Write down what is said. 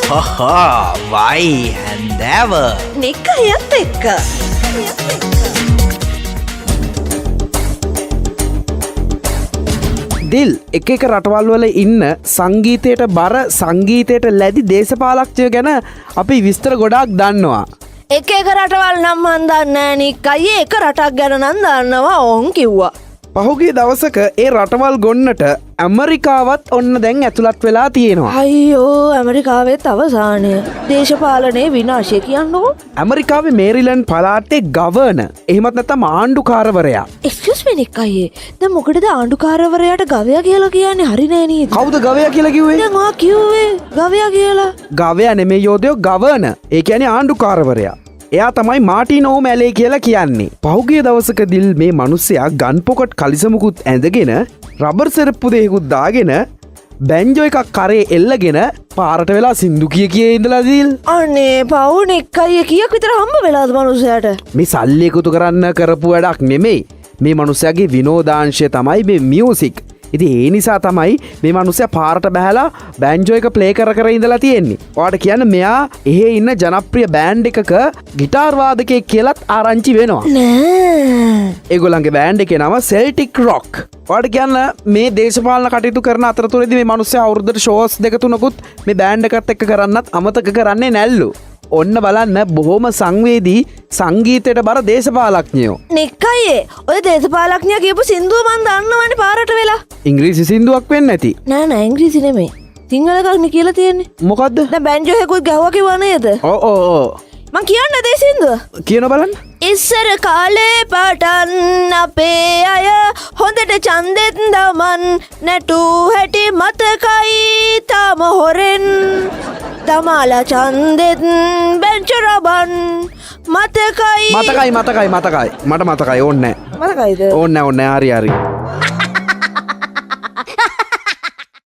හහා වයි හැන්දෑව නිකයත් එක්ක දිල් එක රටවල් වල ඉන්න සංගීතයට බර සංගීතයට ලැදි දේශපාලක්ෂය ගැන අපි විස්තර ගොඩාක් දන්නවා. එක රටවල් නම් මන් දන්නේ නිකයි එක රටක් ගැන නම් දන්නවා ඔවුන් කිව්වා. පහුගිය දවසක ඒ රටවල් ගොන්නට ඇමරිකාවත් ඔන්න දැන් ඇතුළත් වෙලා තියෙනවා. අයියෝ ඇමරිකාවෙත් අවසානය දේශපාලනයේ විනාශය කියන්නකෝ. ඇමරිකාවේ මේරිලන්ඩ් පළාතේ ගවර්න එහෙමත් නැත්නම් ආණ්ඩුකාරවරයා. එක්ස්කියුස් මී නිකයි දැන් මොකටද ආණ්ඩුකාරවරයාට ගවයා කියලා කියන්නේ හරි නෑ නේද? කවුද ගවයා කියලා කිව්වේ? දැන් ඔයා කිව්වේ ගවයා කියලා. ගවයා නෙමෙයි යෝධයෝ ගවර්න. ඒ කියන්නේ ආණ්ඩුකාරවරයා. එයා තමයි මාටින් ඕමැලේ කියලා කියන්නේ. පහුගිය දවසක දිල් මේ මිනිස්සයා ගන් පොකට් කලිසමකුත් ඇඳගෙන රබර් සෙරප්පු දෙකකුත් දාගෙන බැන්ජෝ එකක් කරේ එල්ලගෙන පාරට වෙලා සින්දු කිය ඉඳලා දිල්. අනේ පවුන එකයි කීයක් විතර හම්බ වෙලාද මනුස්සයාට? මේ සල්ලි එකතු කරන්න කරපු වැඩක් නෙමෙයි. මේ මිනිස්සයාගේ විනෝදාංශය තමයි මේ මියුසික්. ඉතින් ඒ නිසා තමයි මේ මිනිස්සයා පාරට බහැලා බැන්ජෝ එක ප්ලේ කර ඉඳලා තියෙන්නේ. ඔයාලට කියන්න මෙයා එහෙ ඉන්න ජනප්‍රිය බෑන්ඩ් එකක ගිටාර් වාදකයෙක් කියලාත් ආරංචි වෙනවා. නෑ. ඒගොල්ලන්ගේ බෑන්ඩ් එකේ නම සෙල්ටික් රොක්. ඔයාලට කියන්න මේ දේශපාලන කටයුතු කරන අතරතුරේදී මේ මිනිස්සයා අවුරුද්දට ෂෝස් දෙක තුනකුත් මේ බෑන්ඩ් එකත් එක්ක කරන්නත් අමතක කරන්නේ නැල්ලු. ඔන්න බලන්න බොහොම සංවේදී සංගීතයට බර දේශපාලඥයෝ. නිකයි ඔය දේශපාලඥයා කියපු සින්දුව මන් දන්නවනේ පාරට වෙලා. ඉංග්‍රීසි සින්දුවක් වෙන්න ඇති. නෑ ඉංග්‍රීසි නෙමෙයි. සිංහල එකක් නේ කියලා තියෙන්නේ. මොකද්ද? දැන් බැන්ජෝ එකකුත් ගහුවා කිව්වා නේද? ඕ මං කියන්න දේ සින්දුව. කියන බලන්න. ඉස්සර කාලේ පටන් අපේ අය හොඳට ඡන්දෙත් දමන් නැටු හැටි මතකයි තාම හොරෙන් දමාලා ඡන්දෙත් බෙන්ච් රබන් මතකයි මට මතකයි ඕන්නේ මතකයිද? ඕන්නේ හරි